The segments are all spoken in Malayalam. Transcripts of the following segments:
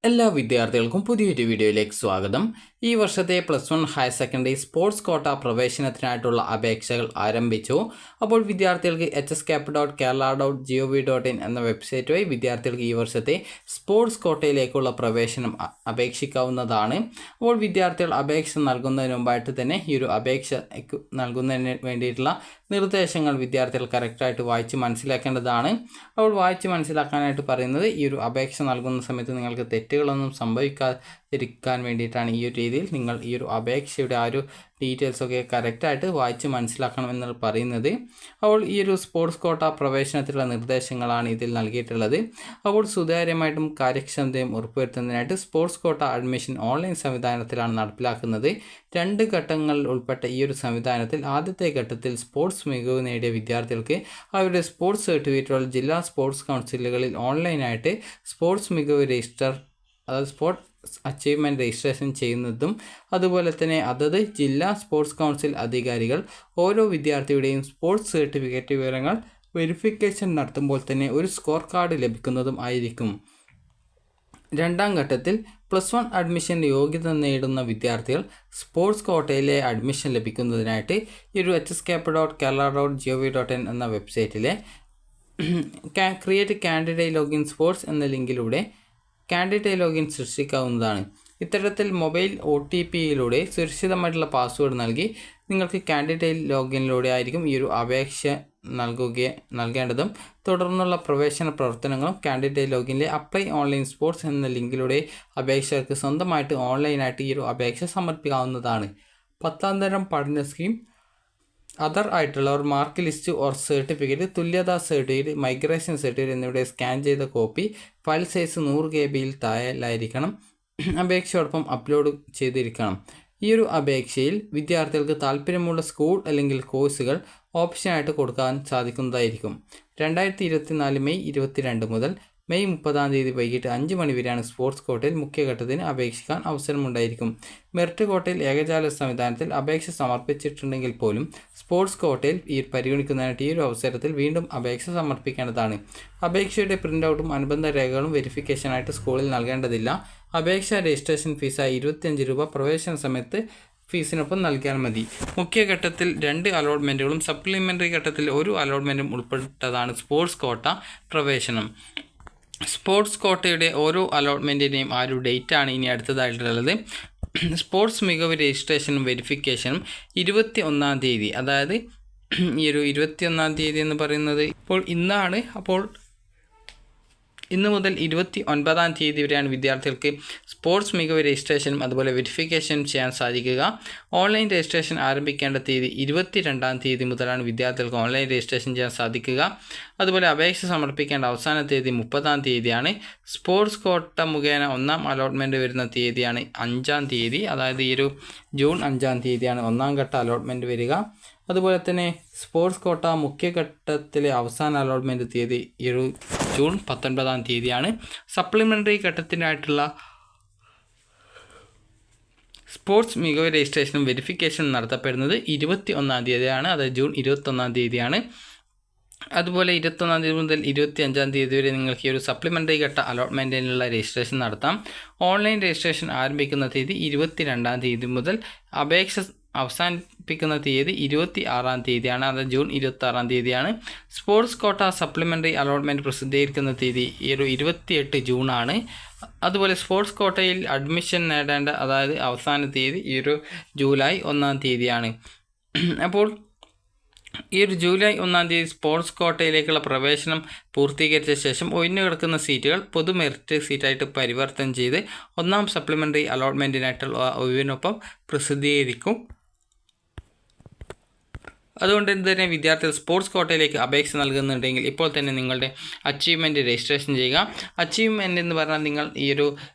എല്ലാ വിദ്യാർത്ഥികൾക്കും പുതിയൊരു വീഡിയോയിലേക്ക് സ്വാഗതം. ഈ വർഷത്തെ +1 ഹയർ സെക്കൻഡറി സ്പോർട്സ് കോട്ട പ്രവേശനത്തിനായിട്ടുള്ള അപേക്ഷകൾ ആരംഭിച്ചു. അപ്പോൾ വിദ്യാർത്ഥികൾക്ക് hscap.kerala.gov.in എന്ന വെബ്സൈറ്റ് വഴി വിദ്യാർത്ഥികൾക്ക് ഈ വർഷത്തെ സ്പോർട്സ് കോട്ടയിലേക്കുള്ള പ്രവേശനം അപേക്ഷിക്കാവുന്നതാണ്. അപ്പോൾ വിദ്യാർത്ഥികൾ അപേക്ഷ നൽകുന്നതിന് മുമ്പായിട്ട് തന്നെ ഈ ഒരു അപേക്ഷ നൽകുന്നതിന് വേണ്ടിയിട്ടുള്ള നിർദ്ദേശങ്ങൾ വിദ്യാർത്ഥികൾ കറക്റ്റായിട്ട് വായിച്ച് മനസ്സിലാക്കേണ്ടതാണ്. അപ്പോൾ വായിച്ച് മനസ്സിലാക്കാനായിട്ട് പറയുന്നത് ഈ ഒരു അപേക്ഷ നൽകുന്ന സമയത്ത് നിങ്ങൾക്ക് തെറ്റുകളൊന്നും സംഭവിക്കാതിരിക്കാൻ വേണ്ടിയിട്ടാണ് ഈ ഒരു രീതിയിൽ നിങ്ങൾ ഈ ഒരു അപേക്ഷയുടെ ആ ഒരു ഡീറ്റെയിൽസൊക്കെ കറക്റ്റായിട്ട് വായിച്ച് മനസ്സിലാക്കണമെന്ന് പറയുന്നത്. അപ്പോൾ ഈ ഒരു സ്പോർട്സ് കോട്ട പ്രവേശനത്തിലുള്ള നിർദ്ദേശങ്ങളാണ് ഇതിൽ നൽകിയിട്ടുള്ളത്. അപ്പോൾ സുതാര്യമായിട്ടും കാര്യക്ഷമതയും ഉറപ്പുവരുത്തുന്നതിനായിട്ട് സ്പോർട്സ് കോട്ട അഡ്മിഷൻ ഓൺലൈൻ സംവിധാനത്തിലാണ് നടപ്പിലാക്കുന്നത്. 2 ഘട്ടങ്ങളിൽ ഉൾപ്പെട്ട ഈ ഒരു സംവിധാനത്തിൽ ആദ്യത്തെ ഘട്ടത്തിൽ സ്പോർട്സ് മികവ് നേടിയ വിദ്യാർത്ഥികൾക്ക് അവരുടെ സ്പോർട്സ് സർട്ടിഫിക്കറ്റുകൾ ജില്ലാ സ്പോർട്സ് കൗൺസിലുകളിൽ ഓൺലൈനായിട്ട് സ്പോർട്സ് മികവ് രജിസ്റ്റർ അതായത് സ്പോർട്സ് അച്ചീവ്മെൻറ്റ് രജിസ്ട്രേഷൻ ചെയ്യുന്നതും അതുപോലെ തന്നെ അതത് ജില്ലാ സ്പോർട്സ് കൗൺസിൽ അധികാരികൾ ഓരോ വിദ്യാർത്ഥിയുടെയും സ്പോർട്സ് സർട്ടിഫിക്കറ്റ് വിവരങ്ങൾ വെരിഫിക്കേഷൻ നടത്തുമ്പോൾ തന്നെ ഒരു സ്കോർ കാർഡ് ലഭിക്കുന്നതും ആയിരിക്കും. 2ാം ഘട്ടത്തിൽ +1 അഡ്മിഷൻ യോഗ്യത നേടുന്ന വിദ്യാർത്ഥികൾ സ്പോർട്സ് കോട്ടയിലെ അഡ്മിഷൻ ലഭിക്കുന്നതിനായിട്ട് ഈ ഒരു hscap.kerala.gov.in എന്ന വെബ്സൈറ്റിലെ ക്രിയേറ്റ് കാൻഡിഡേറ്റ് ലോഗിൻ സ്പോർട്സ് എന്ന ലിങ്കിലൂടെ കാൻഡിഡേറ്റ് ലോഗിൻ സൃഷ്ടിക്കാവുന്നതാണ്. ഇത്തരത്തിൽ മൊബൈൽ OTPയിലൂടെ സുരക്ഷിതമായിട്ടുള്ള പാസ്വേഡ് നൽകി നിങ്ങൾക്ക് കാൻഡിഡേറ്റ് ലോഗിനിലൂടെ ആയിരിക്കും ഈ ഒരു അപേക്ഷ നൽകേണ്ടതും തുടർന്നുള്ള പ്രവേശന പ്രവർത്തനങ്ങളും കാൻഡിഡേറ്റ് ലോഗിനിലെ അപ്ലൈ ഓൺലൈൻ സ്പോർട്സ് എന്ന ലിങ്കിലൂടെ അപേക്ഷകർക്ക് സ്വന്തമായിട്ട് ഓൺലൈനായിട്ട് ഈ ഒരു അപേക്ഷ സമർപ്പിക്കാവുന്നതാണ്. 10ാം തരം പഠന സ്കീം അതർ ആയിട്ടുള്ളവർ മാർക്ക് ലിസ്റ്റ് ഓർ സർട്ടിഫിക്കറ്റ്, തുല്യതാ സർട്ടിഫിക്കറ്റ്, മൈഗ്രേഷൻ സർട്ടിഫിക്കറ്റ് എന്നിവയുടെ സ്കാൻ ചെയ്ത കോപ്പി ഫയൽ സൈസ് 100 KB-യിൽ താഴെയായിരിക്കണം അപേക്ഷയോടൊപ്പം അപ്ലോഡ് ചെയ്തിരിക്കണം. ഈ ഒരു അപേക്ഷയിൽ വിദ്യാർത്ഥികൾക്ക് താല്പര്യമുള്ള സ്കൂൾ അല്ലെങ്കിൽ കോഴ്സുകൾ ഓപ്ഷനായിട്ട് കൊടുക്കാൻ സാധിക്കുന്നതായിരിക്കും. 2024 മെയ് 22 മുതൽ മെയ് 30 വൈകിട്ട് 5 മണി വരെയാണ് സ്പോർട്സ് കോട്ടയിൽ മുഖ്യഘട്ടത്തിന് അപേക്ഷിക്കാൻ അവസരമുണ്ടായിരിക്കും. മെറിറ്റ് കോട്ടയിൽ ഏകജാല സംവിധാനത്തിൽ അപേക്ഷ സമർപ്പിച്ചിട്ടുണ്ടെങ്കിൽ പോലും സ്പോർട്സ് കോട്ടയിൽ പരിഗണിക്കുന്നതിനായിട്ട് ഈ ഒരു അവസരത്തിൽ വീണ്ടും അപേക്ഷ സമർപ്പിക്കേണ്ടതാണ്. അപേക്ഷയുടെ പ്രിൻ്റ് അനുബന്ധ രേഖകളും വെരിഫിക്കേഷനായിട്ട് സ്കൂളിൽ നൽകേണ്ടതില്ല. അപേക്ഷ രജിസ്ട്രേഷൻ ഫീസായി 25 രൂപ പ്രവേശന സമയത്ത് ഫീസിനൊപ്പം നൽകിയാൽ മതി. മുഖ്യഘട്ടത്തിൽ 2 അലോട്ട്മെൻറ്റുകളും സപ്ലിമെൻ്ററി ഘട്ടത്തിൽ 1 അലോട്ട്മെൻറ്റും ഉൾപ്പെട്ടതാണ് സ്പോർട്സ് കോട്ട പ്രവേശനം. സ്പോർട്സ് കോട്ടയുടെ ഓരോ അലോട്ട്മെൻറ്റിൻ്റെയും ആ ഒരു ഡേറ്റാണ് ഇനി അടുത്തതായിട്ടുള്ളത്. സ്പോർട്സ് മികവ് രജിസ്ട്രേഷനും വെരിഫിക്കേഷനും 21-ാം തീയതി, അതായത് ഈ ഒരു 21-ാം തീയതി എന്ന് പറയുന്നത് ഇപ്പോൾ ഇന്നാണ്. അപ്പോൾ ഇന്ന് മുതൽ 29-ാം തീയതി വരെയാണ് വിദ്യാർത്ഥികൾക്ക് സ്പോർട്സ് മികവ് രജിസ്ട്രേഷനും അതുപോലെ വെരിഫിക്കേഷനും ചെയ്യാൻ സാധിക്കുക. ഓൺലൈൻ രജിസ്ട്രേഷൻ ആരംഭിക്കേണ്ട തീയതി 22-ാം തീയതി മുതലാണ് വിദ്യാർത്ഥികൾക്ക് ഓൺലൈൻ രജിസ്ട്രേഷൻ ചെയ്യാൻ സാധിക്കുക. അതുപോലെ അപേക്ഷ സമർപ്പിക്കേണ്ട അവസാന തീയതി 30-ാം തീയതിയാണ്. സ്പോർട്സ് കോട്ട മുഖേന 1ാം അലോട്ട്മെൻറ്റ് വരുന്ന തീയതിയാണ് 5-ാം തീയതി, അതായത് ഈ ഒരു ജൂൺ 5-ാം തീയതിയാണ് 1ാം ഘട്ട അലോട്ട്മെൻറ്റ് വരിക. അതുപോലെ തന്നെ സ്പോർട്സ് കോട്ട മുഖ്യഘട്ടത്തിലെ അവസാന അലോട്ട്മെൻറ്റ് തീയതി ഈ ഒരു ജൂൺ 19-ാം തീയതിയാണ്. സപ്ലിമെൻ്ററി ഘട്ടത്തിനായിട്ടുള്ള സ്പോർട്സ് മികവ് രജിസ്ട്രേഷനും വെരിഫിക്കേഷനും നടത്തപ്പെടുന്നത് 21-ാം തീയതിയാണ്, അതായത് ജൂൺ 21-ാം തീയതിയാണ്. അതുപോലെ 21-ാം തീയതി മുതൽ 25-ാം തീയതി വരെ നിങ്ങൾക്ക് ഈ ഒരു സപ്ലിമെൻ്ററി ഘട്ട അലോട്ട്മെൻറ്റിനുള്ള രജിസ്ട്രേഷൻ നടത്താം. ഓൺലൈൻ രജിസ്ട്രേഷൻ ആരംഭിക്കുന്ന തീയതി 22-ാം തീയതി മുതൽ അപേക്ഷ അവസാനിപ്പിക്കുന്ന തീയതി 26-ാം തീയതിയാണ്, അത് ജൂൺ 26-ാം തീയതിയാണ്. സ്പോർട്സ് കോട്ട സപ്ലിമെൻ്ററി അലോട്ട്മെൻറ്റ് പ്രസിദ്ധീകരിക്കുന്ന തീയതി ഈ ഒരു 28 ജൂണാണ്. അതുപോലെ സ്പോർട്സ് കോട്ടയിൽ അഡ്മിഷൻ നേടേണ്ട അതായത് അവസാന തീയതി ഈ ഒരു ജൂലൈ 1-ാം തീയതിയാണ്. അപ്പോൾ ഈ ഒരു ജൂലൈ 1-ാം തീയതി സ്പോർട്സ് കോട്ടയിലേക്കുള്ള പ്രവേശനം പൂർത്തീകരിച്ച ശേഷം ഒഴിഞ്ഞു കിടക്കുന്ന സീറ്റുകൾ പൊതു മെറിറ്റ് സീറ്റായിട്ട് പരിവർത്തനം ചെയ്ത് 1ാം സപ്ലിമെൻ്ററി അലോട്ട്മെൻറ്റിനായിട്ടുള്ള ഒഴിവിനൊപ്പം പ്രസിദ്ധീകരിക്കും. അതുകൊണ്ട് തന്നെ വിദ്യാർത്ഥികൾ സ്പോർട്സ് കോട്ടയിലേക്ക് അപേക്ഷ നൽകുന്നുണ്ടെങ്കിൽ ഇപ്പോൾ തന്നെ നിങ്ങളുടെ അച്ചീവ്മെൻറ്റ് രജിസ്ട്രേഷൻ ചെയ്യുക. അച്ചീവ്മെൻറ്റ് എന്ന് പറഞ്ഞാൽ നിങ്ങൾ ഈ ഒരു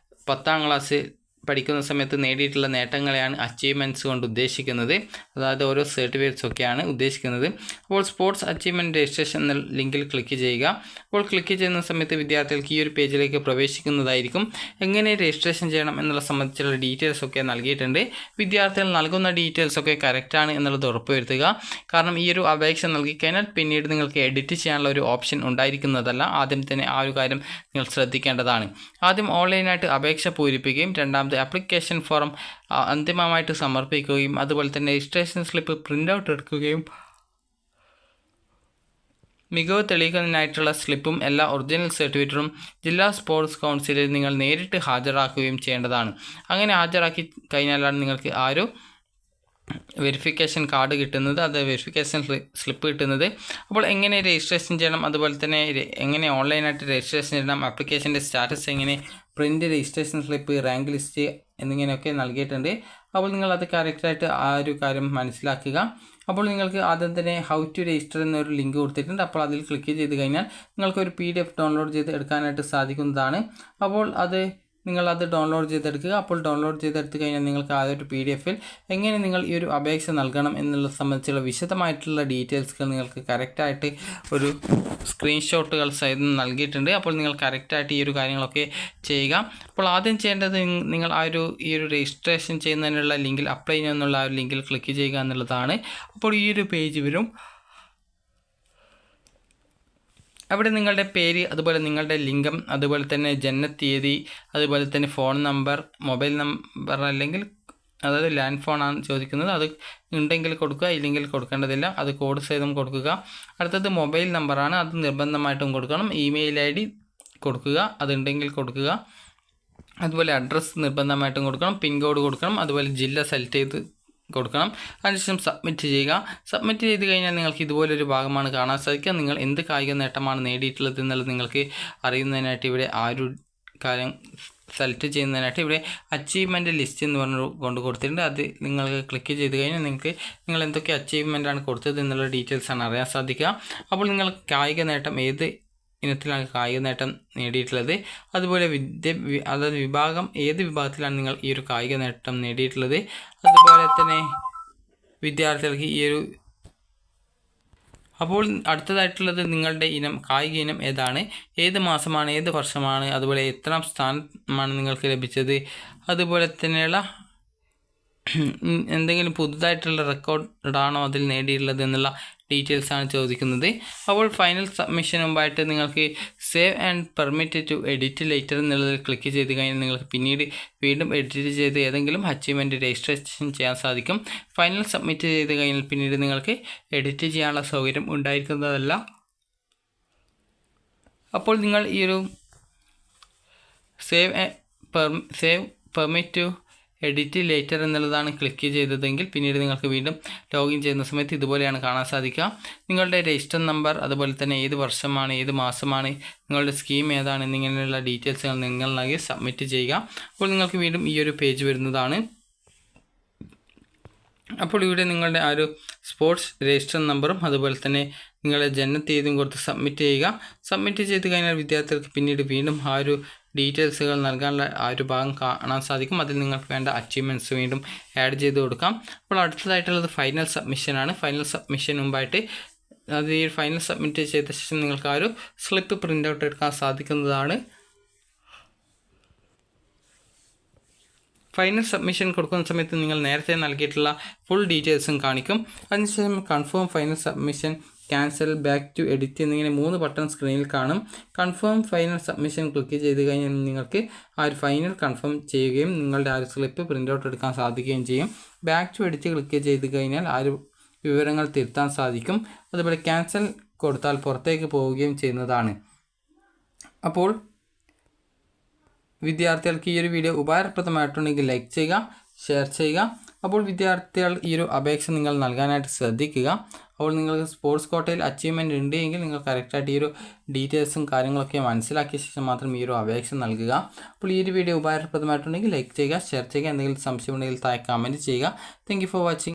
10ാം ക്ലാസ് പഠിക്കുന്ന സമയത്ത് നേടിയിട്ടുള്ള നേട്ടങ്ങളെയാണ് അച്ചീവ്മെൻറ്റ്സ് കൊണ്ട് ഉദ്ദേശിക്കുന്നത്. അതായത് ഓരോ സർട്ടിഫിക്കറ്റ്സ് ഒക്കെയാണ് ഉദ്ദേശിക്കുന്നത്. അപ്പോൾ സ്പോർട്സ് അച്ചീവ്മെൻറ്റ് രജിസ്ട്രേഷൻ എന്ന ലിങ്കിൽ ക്ലിക്ക് ചെയ്യുക. അപ്പോൾ ക്ലിക്ക് ചെയ്യുന്ന സമയത്ത് വിദ്യാർത്ഥികൾക്ക് ഈ ഒരു പേജിലേക്ക് പ്രവേശിക്കുന്നതായിരിക്കും. എങ്ങനെ രജിസ്ട്രേഷൻ ചെയ്യണം എന്നുള്ള സംബന്ധിച്ചുള്ള ഡീറ്റെയിൽസ് ഒക്കെ നൽകിയിട്ടുണ്ട്. വിദ്യാർത്ഥികൾ നൽകുന്ന ഡീറ്റെയിൽസ് ഒക്കെ കറക്റ്റാണ് എന്നുള്ളത് ഉറപ്പുവരുത്തുക. കാരണം ഈ ഒരു അപേക്ഷ നൽകിക്കഴിഞ്ഞാൽ പിന്നീട് നിങ്ങൾക്ക് എഡിറ്റ് ചെയ്യാനുള്ള ഒരു ഓപ്ഷൻ ഉണ്ടായിരിക്കുന്നതല്ല. ആദ്യം തന്നെ ആ ഒരു കാര്യം നിങ്ങൾ ശ്രദ്ധിക്കേണ്ടതാണ്. ആദ്യം ഓൺലൈനായിട്ട് അപേക്ഷ പൂരിപ്പിക്കുകയും രണ്ടാമത് ആപ്ലിക്കേഷൻ ഫോം അന്തിമമായിട്ട് സമർപ്പിക്കുകയും അതുപോലെ തന്നെ രജിസ്ട്രേഷൻ സ്ലിപ്പ് പ്രിൻ്റ് ഔട്ട് എടുക്കുകയും മികവ് തെളിയിക്കുന്നതിനായിട്ടുള്ള സ്ലിപ്പും എല്ലാ ഒറിജിനൽ സർട്ടിഫിക്കറ്റും ജില്ലാ സ്പോർട്സ് കൗൺസിലിൽ നിങ്ങൾ നേരിട്ട് ഹാജരാക്കുകയും ചെയ്യേണ്ടതാണ്. അങ്ങനെ ഹാജരാക്കി കഴിഞ്ഞാലാണ് നിങ്ങൾക്ക് ആ ഒരു വെരിഫിക്കേഷൻ കാർഡ് കിട്ടുന്നത്, അത് വെരിഫിക്കേഷൻ സ്ലിപ്പ് കിട്ടുന്നത്. അപ്പോൾ എങ്ങനെ രജിസ്ട്രേഷൻ ചെയ്യണം, അതുപോലെ തന്നെ എങ്ങനെ ഓൺലൈനായിട്ട് രജിസ്ട്രേഷൻ ചെയ്യണം, ആപ്ലിക്കേഷൻ്റെ സ്റ്റാറ്റസ് എങ്ങനെ, print registration slip, rank list എന്നിങ്ങനെയൊക്കെ നൽകിയിട്ടുണ്ട്. അപ്പോൾ നിങ്ങളത് കറക്റ്റായിട്ട് ആ ഒരു കാര്യം മനസ്സിലാക്കുക. അപ്പോൾ നിങ്ങൾക്ക് ആദ്യം തന്നെ ഹൗ ടു രജിസ്റ്റർ എന്നൊരു ലിങ്ക് കൊടുത്തിട്ടുണ്ട്. അപ്പോൾ അതിൽ ക്ലിക്ക് ചെയ്ത് കഴിഞ്ഞാൽ നിങ്ങൾക്കൊരു PDF ഡൗൺലോഡ് ചെയ്ത് എടുക്കാനായിട്ട് സാധിക്കുന്നതാണ്. അപ്പോൾ നിങ്ങളത് ഡൗൺലോഡ് ചെയ്തെടുക്കുക. അപ്പോൾ ഡൗൺലോഡ് ചെയ്തെടുത്ത് കഴിഞ്ഞാൽ നിങ്ങൾക്ക് ആ ഒരു PDF-ൽ എങ്ങനെ നിങ്ങൾ ഈ ഒരു അപേക്ഷ നൽകണം എന്നുള്ളത് സംബന്ധിച്ചുള്ള വിശദമായിട്ടുള്ള ഡീറ്റെയിൽസുകൾ നിങ്ങൾക്ക് കറക്റ്റായിട്ട് ഒരു സ്ക്രീൻഷോട്ടുകൾ സഹിതം നൽകിയിട്ടുണ്ട്. അപ്പോൾ നിങ്ങൾ കറക്റ്റായിട്ട് ഈ ഒരു കാര്യങ്ങളൊക്കെ ചെയ്യുക. അപ്പോൾ ആദ്യം ചെയ്യേണ്ടത് നിങ്ങൾ ഈ ഒരു രജിസ്ട്രേഷൻ ചെയ്യുന്നതിനുള്ള ലിങ്കിൽ അപ്ലൈ ചെയ്യാനുള്ള ആ ഒരു ലിങ്കിൽ ക്ലിക്ക് ചെയ്യുക എന്നുള്ളതാണ്. അപ്പോൾ ഈ ഒരു പേജ് വരും. അവിടെ നിങ്ങളുടെ പേര്, അതുപോലെ നിങ്ങളുടെ ലിംഗം, അതുപോലെ തന്നെ ജനനത്തീയതി, അതുപോലെ തന്നെ ഫോൺ നമ്പർ, മൊബൈൽ നമ്പർ അല്ലെങ്കിൽ അതായത് ലാൻഡ് ഫോണാണ് ചോദിക്കുന്നത്, അത് ഉണ്ടെങ്കിൽ കൊടുക്കുക, ഇല്ലെങ്കിൽ കൊടുക്കേണ്ടതില്ല. അത് കോഡ് സഹിതം കൊടുക്കുക. അടുത്തത് മൊബൈൽ നമ്പറാണ്, അത് നിർബന്ധമായിട്ടും കൊടുക്കണം. ഇമെയിൽ ID കൊടുക്കുക, അതുണ്ടെങ്കിൽ കൊടുക്കുക. അതുപോലെ അഡ്രസ്സ് നിർബന്ധമായിട്ടും കൊടുക്കണം. പിൻകോഡ് കൊടുക്കണം. അതുപോലെ ജില്ല സെലക്ട് ചെയ്ത് കൊടുക്കണം. അതിനുശേഷം സബ്മിറ്റ് ചെയ്യുക. സബ്മിറ്റ് ചെയ്ത് കഴിഞ്ഞാൽ നിങ്ങൾക്ക് ഇതുപോലൊരു ഭാഗമാണ് കാണാൻ സാധിക്കുക. നിങ്ങൾ എന്ത് കായിക നേട്ടമാണ് നേടിയിട്ടുള്ളത് എന്നുള്ളത് നിങ്ങൾക്ക് അറിയുന്നതിനായിട്ട് ഇവിടെ ആ ഒരു കാര്യം സെലക്ട് ചെയ്യുന്നതിനായിട്ട് ഇവിടെ അച്ചീവ്മെൻറ്റ് ലിസ്റ്റ് എന്ന് പറഞ്ഞു കൊണ്ട് കൊടുത്തിട്ടുണ്ട്. അത് നിങ്ങൾക്ക് ക്ലിക്ക് ചെയ്ത് കഴിഞ്ഞാൽ നിങ്ങൾ എന്തൊക്കെ അച്ചീവ്മെൻറ്റാണ് കൊടുത്തത് എന്നുള്ള ഡീറ്റെയിൽസാണ് അറിയാൻ സാധിക്കുക. അപ്പോൾ നിങ്ങൾ കായിക നേട്ടം ഏത് ഇനത്തിലാണ് കായിക നേട്ടം നേടിയിട്ടുള്ളത്, അതുപോലെ അതായത് വിഭാഗം ഏത് വിഭാഗത്തിലാണ് നിങ്ങൾ ഈ ഒരു കായിക നേട്ടം നേടിയിട്ടുള്ളത്, അതുപോലെ തന്നെ വിദ്യാർത്ഥികൾക്ക് അപ്പോൾ അടുത്തതായിട്ടുള്ളത് നിങ്ങളുടെ കായിക ഇനം ഏതാണ്, ഏത് മാസമാണ്, ഏത് വർഷമാണ്, അതുപോലെ എത്രാം സ്ഥാനമാണ് നിങ്ങൾക്ക് ലഭിച്ചത്, അതുപോലെ തന്നെയുള്ള എന്തെങ്കിലും പുതുതായിട്ടുള്ള റെക്കോർഡാണോ അതിൽ നേടിയിട്ടുള്ളത് എന്നുള്ള ഡീറ്റെയിൽസാണ് ചോദിക്കുന്നത്. അപ്പോൾ ഫൈനൽ സബ്മിഷന് മുമ്പായിട്ട് നിങ്ങൾക്ക് save and permit to edit later എന്നുള്ളതിൽ ക്ലിക്ക് ചെയ്ത് കഴിഞ്ഞാൽ നിങ്ങൾക്ക് പിന്നീട് വീണ്ടും എഡിറ്റ് ചെയ്ത് ഏതെങ്കിലും അച്ചീവ്മെൻറ്റ് രജിസ്ട്രേഷൻ ചെയ്യാൻ സാധിക്കും. ഫൈനൽ സബ്മിറ്റ് ചെയ്ത് കഴിഞ്ഞാൽ പിന്നീട് നിങ്ങൾക്ക് എഡിറ്റ് ചെയ്യാനുള്ള സൗകര്യം ഉണ്ടായിരിക്കുന്നതല്ല. അപ്പോൾ നിങ്ങൾ ഈ ഒരു save permit to edit later എന്നുള്ളതാണ് ക്ലിക്ക് ചെയ്തതെങ്കിൽ പിന്നീട് നിങ്ങൾക്ക് വീണ്ടും ലോഗിൻ ചെയ്യുന്ന സമയത്ത് ഇതുപോലെയാണ് കാണാൻ സാധിക്കുക. നിങ്ങളുടെ രജിസ്റ്റർ നമ്പർ, അതുപോലെ തന്നെ ഏത് വർഷമാണ്, ഏത് മാസമാണ്, നിങ്ങളുടെ സ്കീം ഏതാണ് എന്നിങ്ങനെയുള്ള ഡീറ്റെയിൽസുകൾ നിങ്ങൾ നൽകി സബ്മിറ്റ് ചെയ്യുക. അപ്പോൾ നിങ്ങൾക്ക് വീണ്ടും ഈ ഒരു പേജ് വരുന്നതാണ്. അപ്പോൾ ഇവിടെ നിങ്ങളുടെ ആ ഒരു സ്പോർട്സ് രജിസ്റ്റർ നമ്പറും അതുപോലെ തന്നെ നിങ്ങളുടെ ജനനത്തീയതിയും കൊടുത്ത് സബ്മിറ്റ് ചെയ്യുക. സബ്മിറ്റ് ചെയ്ത് കഴിഞ്ഞാൽ വിദ്യാർത്ഥികൾക്ക് പിന്നീട് വീണ്ടും ആ ഒരു ഡീറ്റെയിൽസുകൾ നൽകാനുള്ള ആ ഒരു ഭാഗം കാണാൻ സാധിക്കും. അതിൽ നിങ്ങൾക്ക് വേണ്ട അച്ചീവ്മെൻറ്റ്സ് വീണ്ടും ആഡ് ചെയ്ത് കൊടുക്കാം. അപ്പോൾ അടുത്തതായിട്ടുള്ളത് ഫൈനൽ സബ്മിഷനാണ്. ഫൈനൽ സബ്മിഷൻ മുമ്പായിട്ട് ഈ ഫൈനൽ സബ്മിറ്റ് ചെയ്ത ശേഷം നിങ്ങൾക്ക് ആ ഒരു സ്ലിപ്പ് പ്രിൻ്റ് ഔട്ട് എടുക്കാൻ സാധിക്കുന്നതാണ്. ഫൈനൽ സബ്മിഷൻ കൊടുക്കുന്ന സമയത്ത് നിങ്ങൾ നേരത്തെ നൽകിയിട്ടുള്ള ഫുൾ ഡീറ്റെയിൽസും കാണിക്കും. അതിനുശേഷം confirm, final submission, cancel, back to edit എന്നിങ്ങനെ 3 ബട്ടൺ സ്ക്രീനിൽ കാണും. കൺഫേം ഫൈനൽ സബ്മിഷൻ ക്ലിക്ക് ചെയ്ത് കഴിഞ്ഞാൽ നിങ്ങൾക്ക് ആ ഒരു ഫൈനൽ കൺഫേം ചെയ്യുകയും നിങ്ങളുടെ ആ ഒരു സ്ലിപ്പ് പ്രിൻ്റ് ഔട്ട് എടുക്കാൻ സാധിക്കുകയും ചെയ്യും. ബാക്ക് ടു എഡിറ്റ് ക്ലിക്ക് ചെയ്ത് കഴിഞ്ഞാൽ ആ ഒരു വിവരങ്ങൾ തിരുത്താൻ സാധിക്കും. അതുപോലെ ക്യാൻസൽ കൊടുത്താൽ പുറത്തേക്ക് പോവുകയും ചെയ്യുന്നതാണ്. അപ്പോൾ വിദ്യാർത്ഥികൾക്ക് ഈ ഒരു വീഡിയോ ഉപകാരപ്രദമായിട്ടുണ്ടെങ്കിൽ ലൈക്ക് ചെയ്യുക, ഷെയർ ചെയ്യുക. അപ്പോൾ വിദ്യാർത്ഥികൾ ഈ ഒരു അപേക്ഷ നിങ്ങൾ നൽകാനായിട്ട് ശ്രദ്ധിക്കുക. അപ്പോൾ നിങ്ങൾക്ക് സ്പോർട്സ് കോട്ടയിൽ അച്ചീവ്മെൻറ്റ് ഉണ്ട് എങ്കിൽ നിങ്ങൾ കറക്റ്റായിട്ട് ഈ ഒരു ഡീറ്റെയിൽസും കാര്യങ്ങളൊക്കെ മനസ്സിലാക്കിയ ശേഷം മാത്രം ഈ ഒരു അപേക്ഷ നൽകുക. അപ്പോൾ ഈ ഒരു വീഡിയോ ഉപകാരപ്രദമായിട്ടുണ്ടെങ്കിൽ ലൈക്ക് ചെയ്യുക, ഷെയർ ചെയ്യുക. എന്തെങ്കിലും സംശയമുണ്ടെങ്കിൽ താഴെ കമൻറ്റ് ചെയ്യുക. Thank you for watching.